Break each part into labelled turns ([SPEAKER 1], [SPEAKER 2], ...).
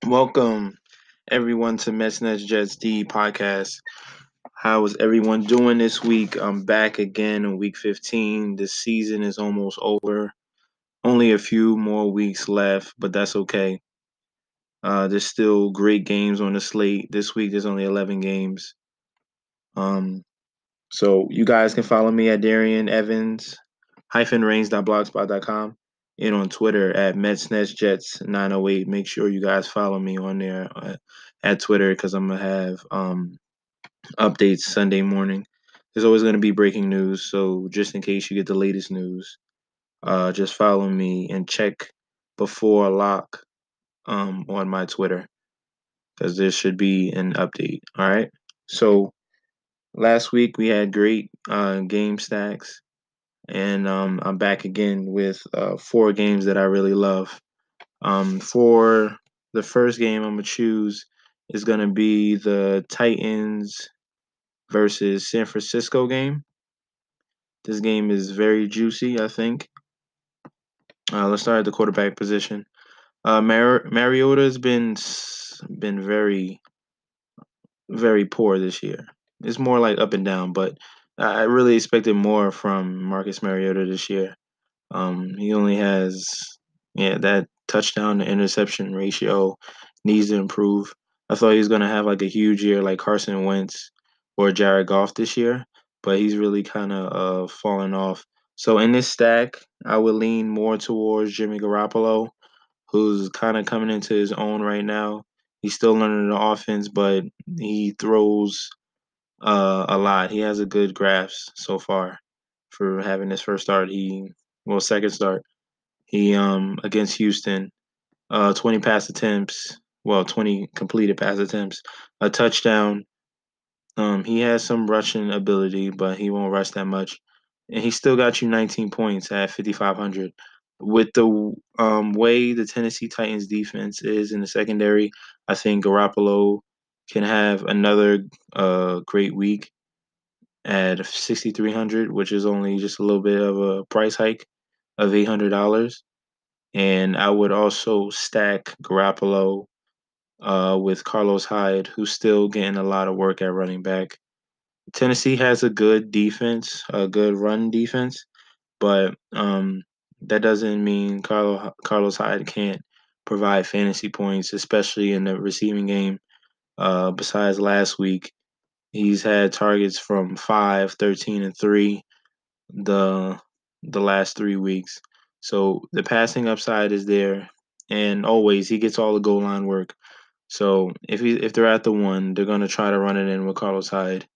[SPEAKER 1] Welcome everyone to Mets Nets Jets D podcast. How is everyone doing this week? I'm back again in week 15. The season is almost over. Only a few more weeks left, but that's okay. There's still great games on the slate. This week there's only 11 games. Um, so you guys can follow me at Darian Evans -reigns.blogspot.com and on Twitter at MetsNetsJets908. Make sure you guys follow me on there at Twitter because I'm gonna have updates Sunday morning. There's always gonna be breaking news, so just in case you get the latest news, just follow me and check before lock on my Twitter because there should be an update. All right. So last week we had great game stacks. And I'm back again with four games that I really love. For the first game, I'm gonna choose is gonna be the Titans versus San Francisco game. This game is very juicy, I think. Let's start at the quarterback position. Mariota's been very poor this year. It's more like up and down, but I really expected more from Marcus Mariota this year. He only has, yeah, that touchdown to interception ratio needs to improve. I thought he was gonna have like a huge year like Carson Wentz or Jared Goff this year, but he's really kind of fallen off. So in this stack, I would lean more towards Jimmy Garoppolo, who's kind of coming into his own right now. He's still learning the offense, but he throws a lot. He has a good grasp so far for having his first start. Second start. He against Houston, 20 pass attempts, 20 completed pass attempts, a touchdown. He has some rushing ability, but he won't rush that much. And he still got you 19 points at 5,500. With the way the Tennessee Titans defense is in the secondary, I think Garoppolo can have another great week at 6,300, which is only just a little bit of a price hike of $800. And I would also stack Garoppolo with Carlos Hyde, who's still getting a lot of work at running back. Tennessee has a good defense, a good run defense, but that doesn't mean Carlos Hyde can't provide fantasy points, especially in the receiving game. Besides last week, he's had targets from 5, 13, and 3 the the last 3 weeks. So the passing upside is there, and always he gets all the goal line work. So if they're at the one, they're gonna try to run it in with Carlos Hyde,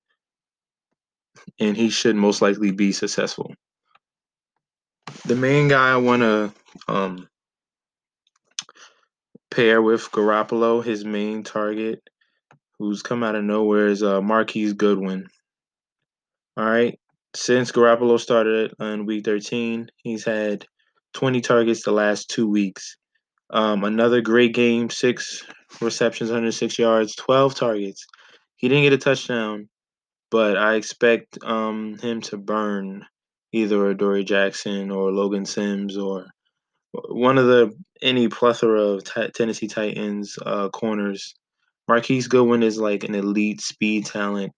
[SPEAKER 1] and he should most likely be successful. The main guy I want to pair with Garoppolo, his main target, who's come out of nowhere, is Marquise Goodwin. All right, since Garoppolo started in week 13, he's had 20 targets the last 2 weeks. Another great game, 6 receptions, 106 yards, 12 targets. He didn't get a touchdown, but I expect him to burn either Dory Jackson or Logan Sims or one of the any plethora of Tennessee Titans corners. Marquise Goodwin is like an elite speed talent,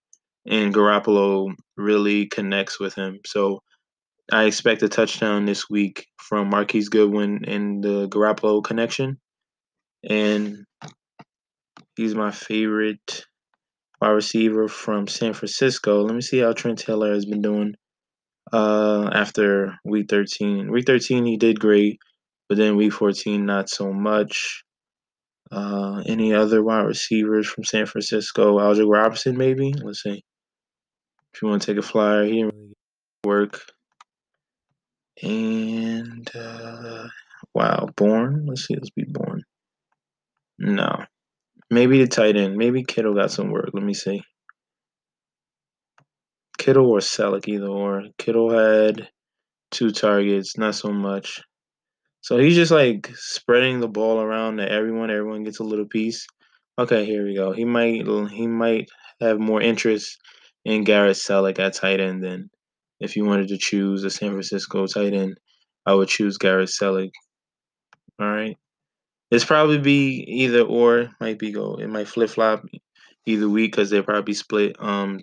[SPEAKER 1] and Garoppolo really connects with him. So I expect a touchdown this week from Marquise Goodwin and the Garoppolo connection. And he's my favorite wide receiver from San Francisco. Let me see how Trent Taylor has been doing after week 13. Week 13, he did great, but then week 14, not so much. Any other wide receivers from San Francisco? Alger Robinson, maybe? Let's see. If you want to take a flyer, he didn't really work. And, wow, Bourne? Let's see, let's be Bourne. No. Maybe the tight end. Maybe Kittle got some work. Let me see. Kittle or Selleck, either or. Kittle had 2 targets, not so much. So he's just like spreading the ball around to everyone. Everyone gets a little piece. Okay, here we go. He might have more interest in Garrett Selleck at tight end than if you wanted to choose a San Francisco tight end. I would choose Garrett Selleck. All right. It's probably be either or. Might be go. It might flip flop either week because they'll probably split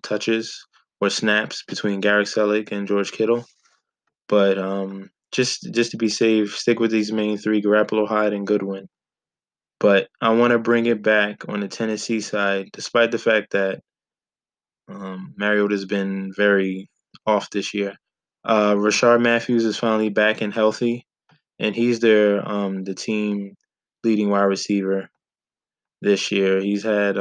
[SPEAKER 1] touches or snaps between Garrett Selleck and George Kittle. But just to be safe, stick with these main three: Garoppolo, Hyde, and Goodwin. But I want to bring it back on the Tennessee side, despite the fact that Mariota's been very off this year. Rashard Matthews is finally back and healthy, and he's the team leading wide receiver this year. He's had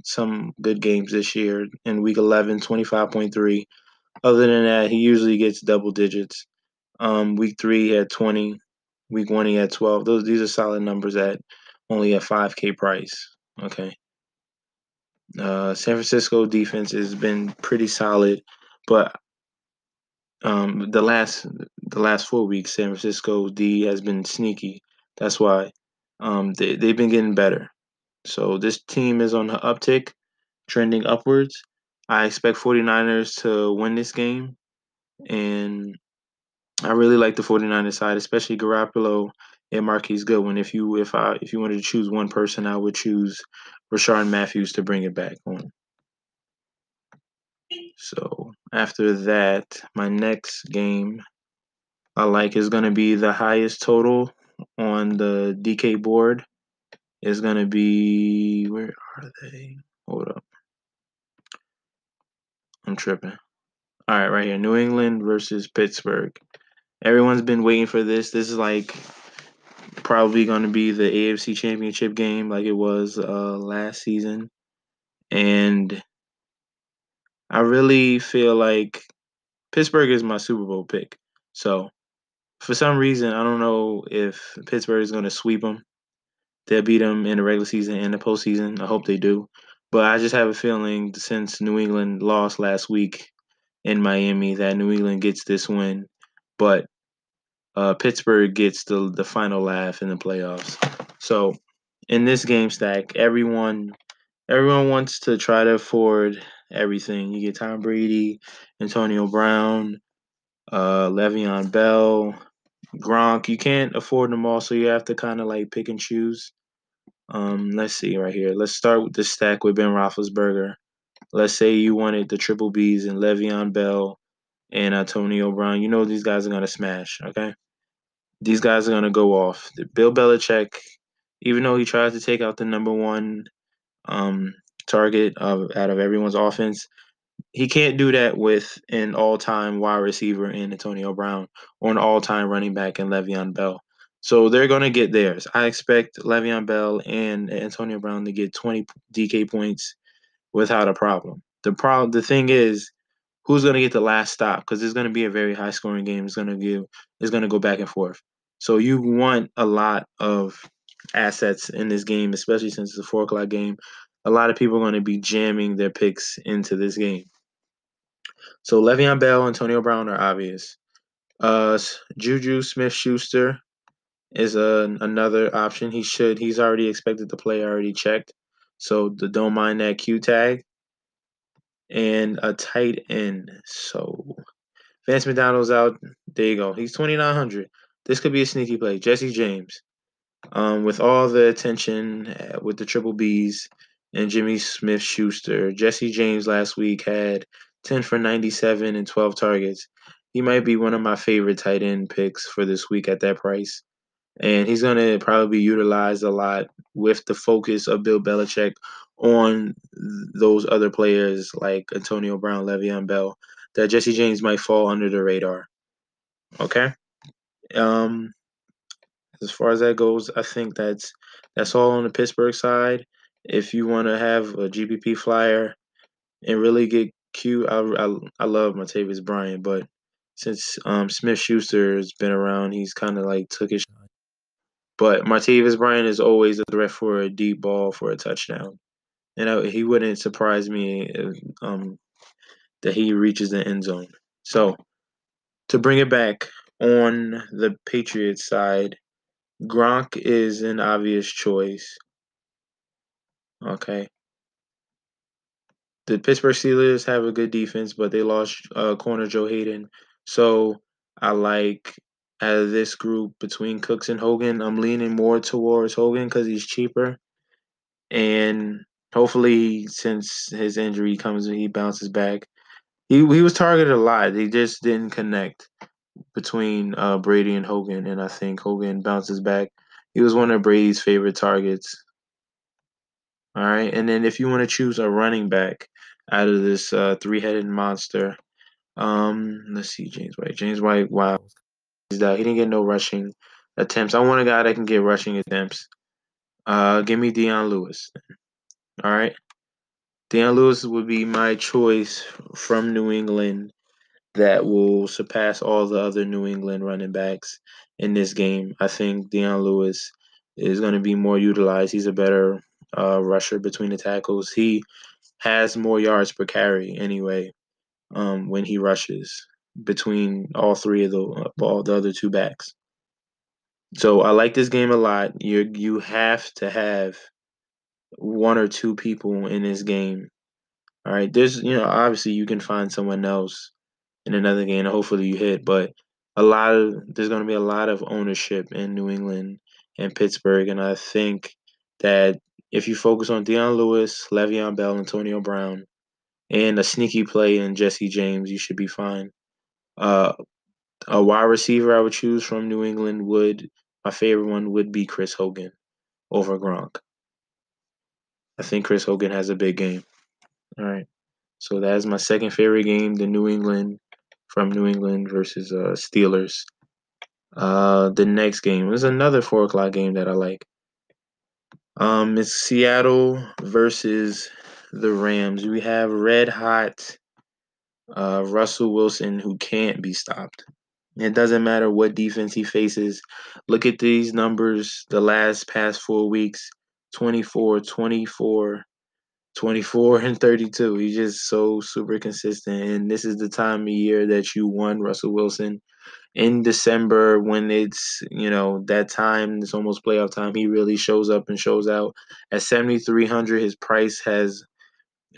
[SPEAKER 1] some good games this year. In week 11, 25.3. Other than that, he usually gets double digits. Week 3 he had 20. Week 1 he had 12. These are solid numbers at only a 5K price. Okay. San Francisco defense has been pretty solid, but the last 4 weeks, San Francisco D has been sneaky. That's why they've been getting better. So this team is on the uptick, trending upwards. I expect 49ers to win this game, and I really like the 49ers side, especially Garoppolo and Marquise Goodwin. If you wanted to choose one person, I would choose Rashard Matthews to bring it back on. So after that, my next game I like is gonna be the highest total on the DK board. Is gonna be, where are they? Hold up, I'm tripping. All right, right here, New England versus Pittsburgh. Everyone's been waiting for this. This is like probably gonna be the AFC Championship game, like it was last season, and I really feel like Pittsburgh is my Super Bowl pick. So for some reason, I don't know if Pittsburgh is going to sweep them. They'll beat them in the regular season and the postseason. I hope they do. But I just have a feeling since New England lost last week in Miami that New England gets this win. But Pittsburgh gets the final laugh in the playoffs. So in this game stack, everyone wants to try to afford everything. You get Tom Brady, Antonio Brown, Le'Veon Bell, Gronk. You can't afford them all, so you have to kind of like pick and choose. Let's see right here. Let's start with the stack with Ben Roethlisberger. Let's say you wanted the triple Bs and Le'Veon Bell and Antonio Brown. You know these guys are gonna smash. Okay, these guys are gonna go off. Bill Belichick, even though he tries to take out the number one um, target out of everyone's offense, he can't do that with an all-time wide receiver in Antonio Brown or an all-time running back in Le'Veon Bell. So they're going to get theirs. I expect Le'Veon Bell and Antonio Brown to get 20 DK points without a problem. The thing is, who's going to get the last stop? Because it's going to be a very high-scoring game. It's going to go back and forth. So you want a lot of assets in this game, especially since it's a 4 o'clock game. A lot of people are going to be jamming their picks into this game. So Le'Veon Bell, Antonio Brown are obvious. Juju Smith-Schuster is another option. He's already expected to play. Already checked. So don't mind that Q tag. And a tight end. So Vance McDonald's out. There you go. He's 2,900. This could be a sneaky play. Jesse James. With all the attention with the triple Bs and Jimmy Smith Schuster, Jesse James last week had 10 for 97 and 12 targets. He might be one of my favorite tight end picks for this week at that price. And he's going to probably be utilized a lot with the focus of Bill Belichick on those other players like Antonio Brown, Le'Veon Bell, that Jesse James might fall under the radar. Okay? Um, as far as that goes, I think that's all on the Pittsburgh side. If you want to have a GPP flyer and really get cute, I love Martavis Bryant, but since Smith Schuster has been around, he's kind of like took his. But Martavis Bryant is always a threat for a deep ball for a touchdown, and he wouldn't surprise me if, that he reaches the end zone. So to bring it back on the Patriots side, Gronk is an obvious choice. Okay. The Pittsburgh Steelers have a good defense, but they lost corner Joe Hayden. So I like out of this group between Cooks and Hogan. I'm leaning more towards Hogan because he's cheaper, and hopefully, since his injury comes, he bounces back. He was targeted a lot. He just didn't connect between Brady and Hogan, and I think Hogan bounces back. He was one of Brady's favorite targets. All right, and then if you want to choose a running back out of this three-headed monster, let's see, James White. James White, wow, he's out. He didn't get no rushing attempts. I want a guy that can get rushing attempts. Give me Deion Lewis. All right, Deion Lewis would be my choice from New England that will surpass all the other New England running backs in this game. I think Deion Lewis is going to be more utilized. He's a better rusher between the tackles. He has more yards per carry anyway when he rushes between all three of all the other two backs. So I like this game a lot. You have to have one or two people in this game. All right, there's obviously you can find someone else in another game. Hopefully you hit, but there's going to be a lot of ownership in New England and Pittsburgh, and I think that if you focus on Deion Lewis, Le'Veon Bell, Antonio Brown, and a sneaky play in Jesse James, you should be fine. Uh, a wide receiver I would choose from New England would my favorite one would be Chris Hogan over Gronk. I think Chris Hogan has a big game. All right, so that is my second favorite game, the New England from New England versus Steelers. The next game is another 4 o'clock game that I like. It's Seattle versus the Rams. We have red hot Russell Wilson who can't be stopped. It doesn't matter what defense he faces. Look at these numbers the last past 4 weeks 24, 24, 24, and 32. He's just so super consistent. And this is the time of year that you won Russell Wilson in December when it's that time, it's almost playoff time. He really shows up and shows out. At 7,300, his price has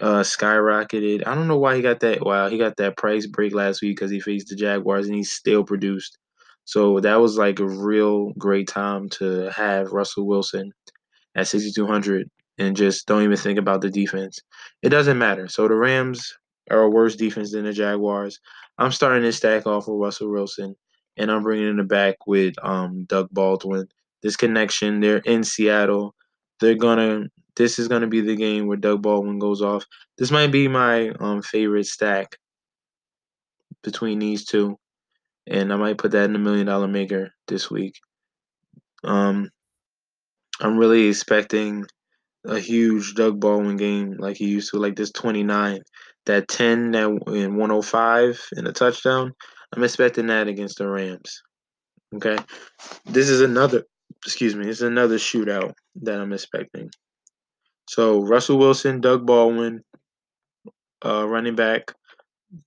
[SPEAKER 1] skyrocketed. I don't know why he got that. Wow, he got that price break last week because he faced the Jaguars and he still produced. So that was like a real great time to have Russell Wilson at 6,200 and just don't even think about the defense. It doesn't matter. So the Rams are a worse defense than the Jaguars. I'm starting to stack off with Russell Wilson, and I'm bringing it back with Doug Baldwin. This connection, they're in Seattle. They're gonna. This is gonna be the game where Doug Baldwin goes off. This might be my favorite stack between these two, and I might put that in the $1 million maker this week. Um, I'm really expecting a huge Doug Baldwin game like he used to, like this 29, that 10 that in 105 in a touchdown. I'm expecting that against the Rams. Okay, this is another. Excuse me. This is another shootout that I'm expecting. So Russell Wilson, Doug Baldwin, running back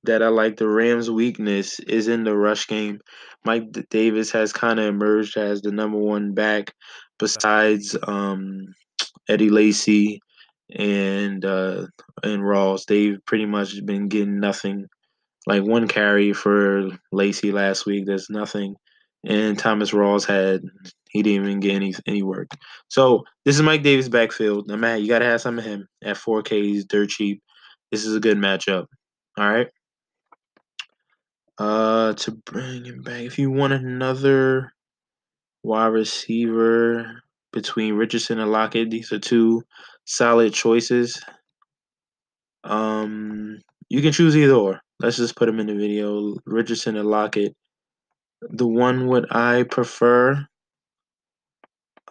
[SPEAKER 1] that I like. The Rams' weakness is in the rush game. Mike Davis has kind of emerged as the number one back besides Eddie Lacy and Ross. They've pretty much been getting nothing. Like one carry for Lacy last week. There's nothing. And Thomas Rawls he didn't even get any work. So this is Mike Davis backfield. Now Matt, you gotta have some of him at 4K. He's dirt cheap. This is a good matchup. All right. To bring him back, if you want another wide receiver between Richardson and Lockett, these are two solid choices. You can choose either or. Let's just put them in the video. Richardson and Lockett. The one would I prefer.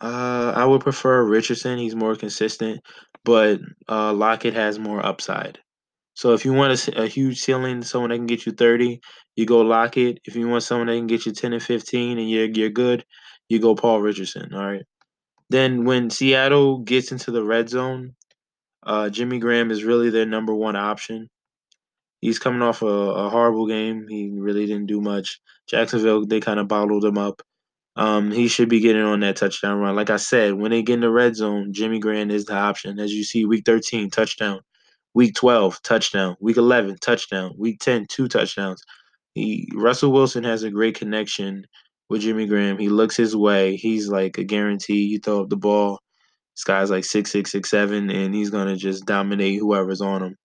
[SPEAKER 1] I would prefer Richardson. He's more consistent, but Lockett has more upside. So if you want a huge ceiling, someone that can get you 30, you go Lockett. If you want someone that can get you 10 and 15 and you're good, you go Paul Richardson. All right. Then when Seattle gets into the red zone, Jimmy Graham is really their number one option. He's coming off a horrible game. He really didn't do much. Jacksonville, they kind of bottled him up. He should be getting on that touchdown run. Like I said, when they get in the red zone, Jimmy Graham is the option. As you see, week 13, touchdown. Week 12, touchdown. Week 11, touchdown. Week 10, 2 touchdowns. Russell Wilson has a great connection with Jimmy Graham. He looks his way. He's like a guarantee. You throw up the ball. This guy's like 6'6", 6'7", and he's gonna just dominate whoever's on him,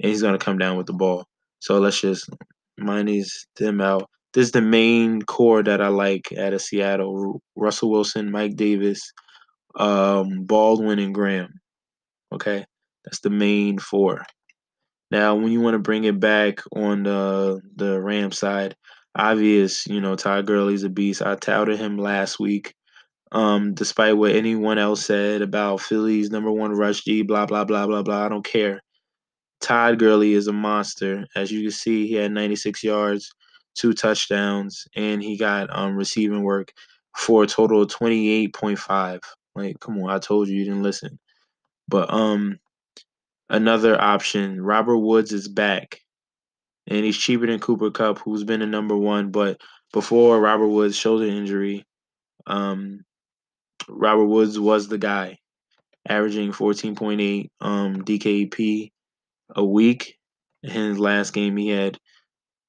[SPEAKER 1] and he's gonna come down with the ball. So let's just minus them out. This is the main core that I like out of Seattle: Russell Wilson, Mike Davis, Baldwin, and Graham. Okay, that's the main four. Now, when you want to bring it back on the Ram side, obvious, Todd Gurley's a beast. I touted him last week. Despite what anyone else said about Philly's number one rush D, blah blah blah blah blah. I don't care. Todd Gurley is a monster. As you can see, he had 96 yards, 2 touchdowns, and he got receiving work for a total of 28.5. Like, come on, I told you didn't listen. But another option, Robert Woods is back, and he's cheaper than Cooper Kupp, who's been a number one. But before Robert Woods' shoulder injury, um, Robert Woods was the guy, averaging 14.8 DKP a week. In his last game, he had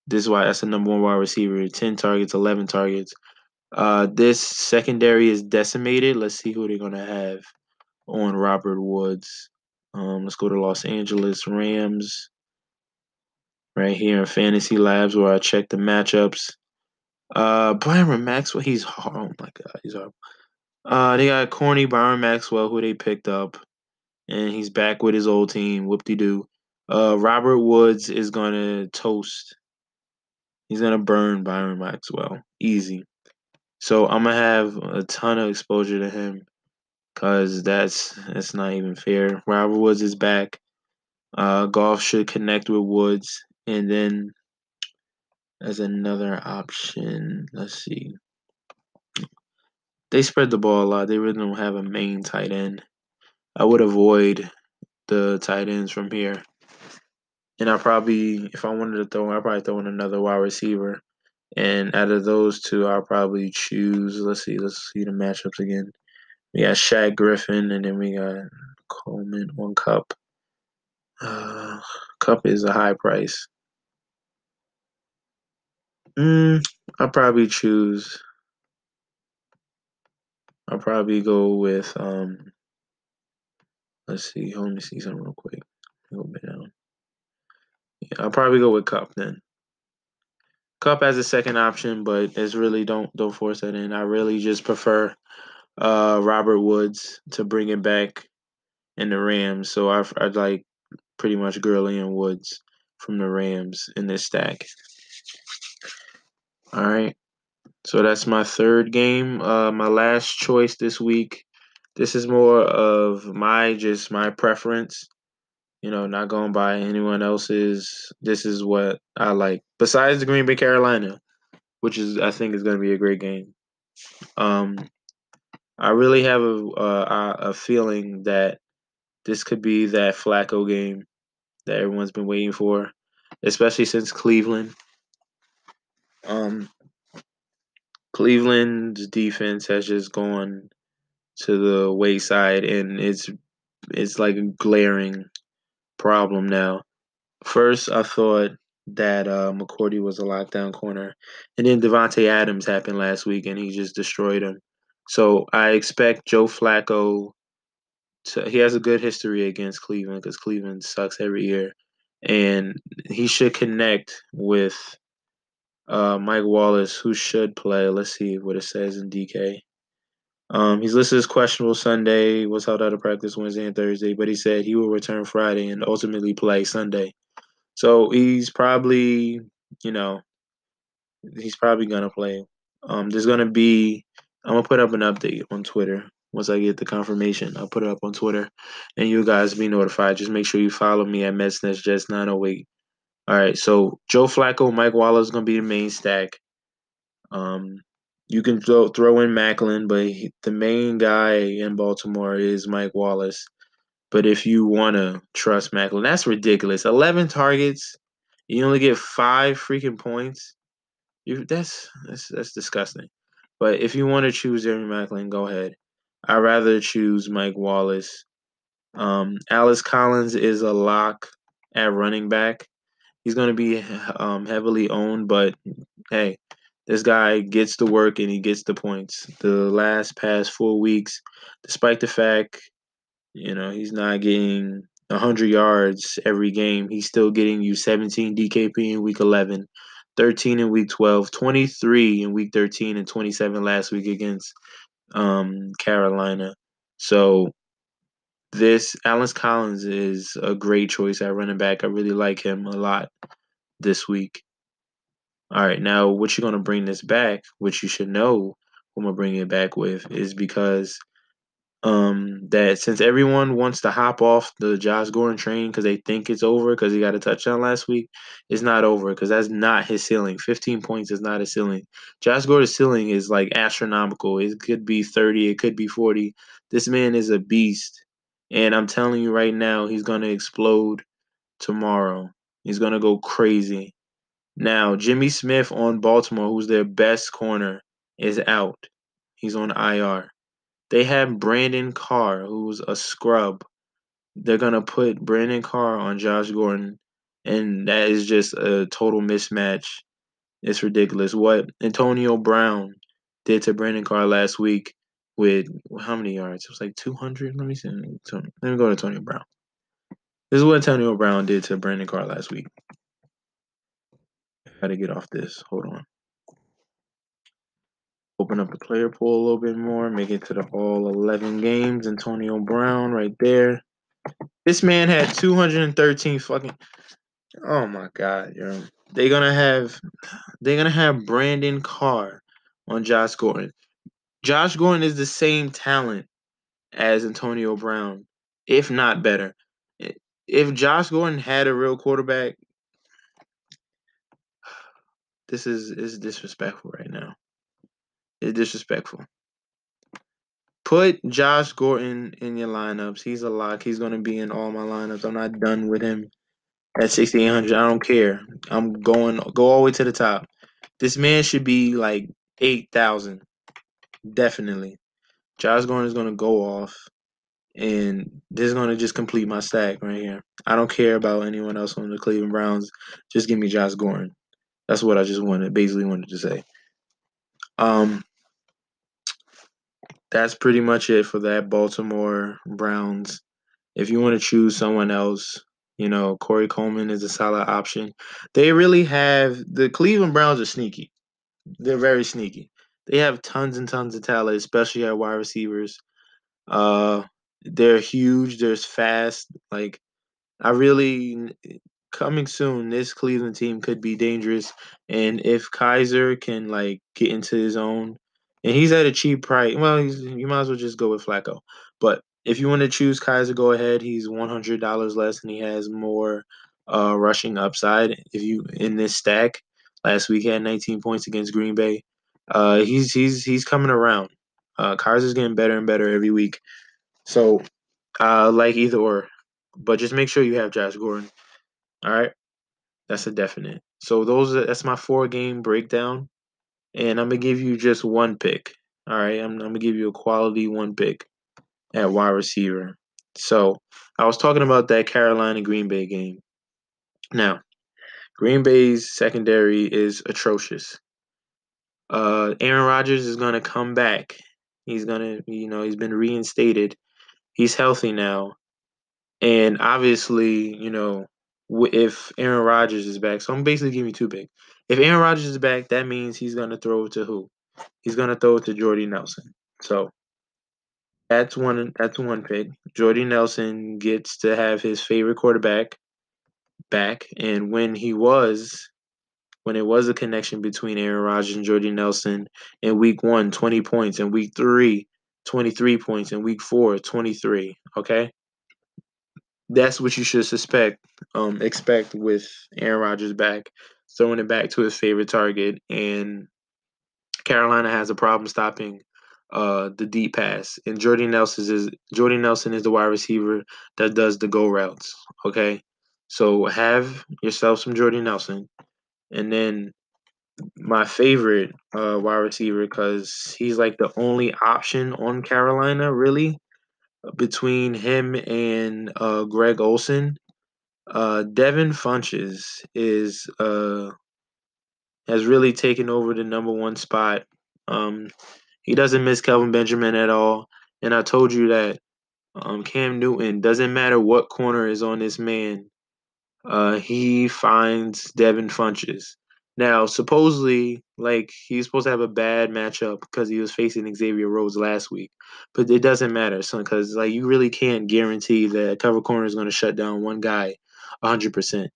[SPEAKER 1] this is why that's the number one wide receiver, 10 targets, 11 targets. This secondary is decimated. Let's see who they're gonna have on Robert Woods. Let's go to Los Angeles Rams right here in Fantasy Labs where I check the matchups. Byron Maxwell, oh my god, he's horrible. They got corny Byron Maxwell who they picked up, and he's back with his old team. Whoop de doo. Robert Woods is gonna toast. He's gonna burn Byron Maxwell easy. So I'm gonna have a ton of exposure to him because that's not even fair. Robert Woods is back. Golf should connect with Woods, and then as another option, let's see. They spread the ball a lot. They really don't have a main tight end. I would avoid the tight ends from here. And if I wanted to throw, I'd probably throw in another wide receiver. And out of those two, I'll probably choose. Let's see the matchups again. We got Shaq Griffin, and then we got Coleman on Cup. Cup is a high price. I'll probably choose. I'll probably go with. Let's see. Let me see something real quick. Go back down. Yeah, I'll probably go with Cup then. Cup as a second option, but it's really don't force that in. I really just prefer Robert Woods to bring it back in the Rams. So I'd like pretty much Gurley and Woods from the Rams in this stack. All right. So that's my third game. My last choice this week. This is more of my preference. Not going by anyone else's. This is what I like. Besides the Green Bay Carolina, which I think is going to be a great game. I really have a feeling that this could be that Flacco game that everyone's been waiting for, especially since Cleveland. Cleveland's defense has just gone to the wayside, and it's like a glaring problem now. First, I thought that McCourty was a lockdown corner, and then Devontae Adams happened last week, and he just destroyed him. So I expect Joe Flacco he has a good history against Cleveland because Cleveland sucks every year, and he should connect with Mike Wallace, who should play. Let's see what it says in DK. He's listed as questionable Sunday, was held out of practice Wednesday and Thursday, but he said he will return Friday and ultimately play Sunday. So you know, he's probably gonna play. There's gonna be, I'm gonna put up an update on Twitter once I get the confirmation. I'll put it up on Twitter, and you guys be notified. Just make sure you follow me at MetsNetsJets908. All right, so Joe Flacco, Mike Wallace is gonna be the main stack. You can throw in Macklin, but the main guy in Baltimore is Mike Wallace. But if you want to trust Macklin, that's ridiculous. 11 targets, you only get 5 freaking points. That's disgusting. But if you want to choose Jeremy Macklin, go ahead. I'd rather choose Mike Wallace. Alice Collins is a lock at running back. He's going to be heavily owned, but hey, This guy gets the work and he gets the points. The last past 4 weeks, despite the fact, he's not getting 100 yards every game, he's still getting you 17 DKP in week 11, 13 in week 12, 23 in week 13, and 27 last week against Carolina. So this Alex Collins is a great choice at running back. I really like him a lot this week. All right, now what you're gonna bring this back, which you should know who I'm gonna bring it back with, is because that since everyone wants to hop off the Josh Gordon train because they think it's over because he got a touchdown last week, it's not over because that's not his ceiling. 15 points is not his ceiling. Josh Gordon's ceiling is like astronomical. It could be 30, it could be 40. This man is a beast. And I'm telling you right now, he's gonna explode tomorrow. He's gonna go crazy. Now, Jimmy Smith on Baltimore, who's their best corner, is out. He's on IR. They have Brandon Carr, who's a scrub. They're gonna put Brandon Carr on Josh Gordon, and that is just a total mismatch. It's ridiculous. What Antonio Brown did to Brandon Carr last week with how many yards? It was like 200. Let me see. Let me go to Antonio Brown. This is what Antonio Brown did to Brandon Carr last week. Got to get off this. Hold on. Open up the player pool a little bit more. Make it to the all 11 games. Antonio Brown right there. This man had 213 fucking. Oh my god, yo. They're gonna have Brandon Carr on Josh Gordon. Josh Gordon is the same talent as Antonio Brown, if not better. If Josh Gordon had a real quarterback, this is disrespectful right now. It's disrespectful. Put Josh Gordon in your lineups. He's a lock. He's gonna be in all my lineups. I'm not done with him at 6,800. I don't care. I'm go all the way to the top. This man should be like 8,000. Definitely. Josh Gordon is gonna go off, and this is gonna just complete my stack right here. I don't care about anyone else on the Cleveland Browns. Just give me Josh Gordon. That's what I just basically wanted to say. Um, that's pretty much it for that Baltimore Browns. If you want to choose someone else, Corey Coleman is a solid option. They really have the Cleveland Browns are sneaky. They're very sneaky. They have tons and tons of talent, especially at wide receivers. Uh, they're huge. They're fast. Like I really coming soon. This Cleveland team could be dangerous, and if Kaiser can like get into his own, and he's at a cheap price. Well, you might as well just go with Flacco. But if you want to choose Kaiser, go ahead. He's $100 less, and he has more rushing upside. If you in this stack, last week he had 19 points against Green Bay. He's coming around. Kaiser's getting better and better every week. So like either or, but just make sure you have Josh Gordon. All right, that's a definite. So that's my 4 game breakdown, and I'm gonna give you just one pick. All right, I'm gonna give you a quality one pick at wide receiver. So I was talking about that Carolina Green Bay game. Now Green Bay's secondary is atrocious. Aaron Rodgers is gonna come back. He's gonna, he's been reinstated. He's healthy now. And obviously, if Aaron Rodgers is back, so I'm basically giving you 2 picks. If Aaron Rodgers is back, that means he's going to throw it to who? He's going to throw it to Jordy Nelson. So that's one pick. Jordy Nelson gets to have his favorite quarterback back. And when it was a connection between Aaron Rodgers and Jordy Nelson in week 1, 20 points, in week 3, 23 points, in week 4, 23. Okay? That's what you should expect with Aaron Rodgers back, throwing it back to his favorite target, and Carolina has a problem stopping the deep pass. And Jordy Nelson is the wide receiver that does the go routes. Okay, so have yourself some Jordy Nelson, and then my favorite wide receiver because he's like the only option on Carolina really between him and Greg Olson. Devin Funches is has really taken over the number one spot. He doesn't miss Kelvin Benjamin at all. And I told you that Cam Newton, doesn't matter what corner is on this man, he finds Devin Funches. Now, supposedly, like he's supposed to have a bad matchup because he was facing Xavier Rhodes last week, but it doesn't matter, son, because like you really can't guarantee that a cover corner is going to shut down one guy 100%.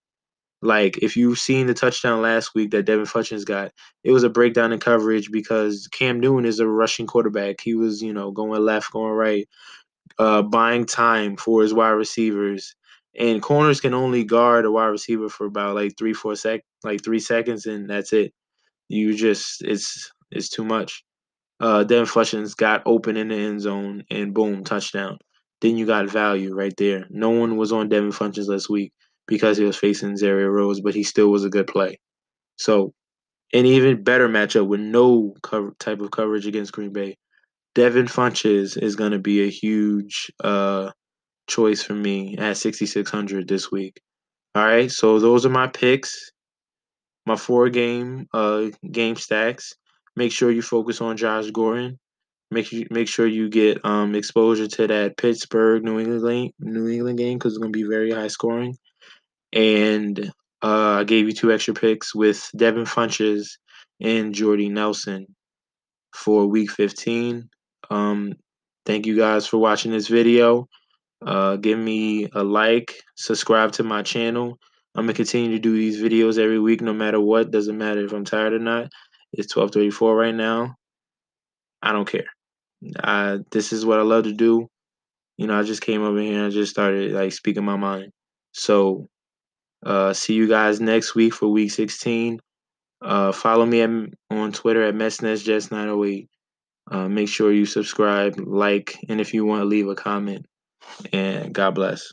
[SPEAKER 1] Like if you've seen the touchdown last week that Devin Funches got, it was a breakdown in coverage because Cam Newton is a rushing quarterback. He was, going left, going right, buying time for his wide receivers. And corners can only guard a wide receiver for about like 3 seconds, and that's it. You just it's too much. Devin Fletchings got open in the end zone, and boom, touchdown. Then you got value right there. No one was on Devin Funches last week because he was facing Xavier Rhodes, but he still was a good play. So an even better matchup with no type of coverage against Green Bay. Devin Funches is going to be a huge choice for me at 6,600 this week. All right, so those are my picks, my four game stacks. Make sure you focus on Josh Gordon. Make sure you get exposure to that Pittsburgh New England game because it's gonna be very high scoring. And I gave you two extra picks with Devin Funches and Jordy Nelson for Week 15. Um, thank you guys for watching this video. Give me a like, subscribe to my channel. I'm gonna continue to do these videos every week, no matter what. Doesn't matter if I'm tired or not. It's 12:34 right now. I don't care. This is what I love to do. I just came over here and I just started like speaking my mind. So, see you guys next week for week 16. Follow me on Twitter at MetsNetsJets908. Make sure you subscribe, like, and if you want to leave a comment. And God bless.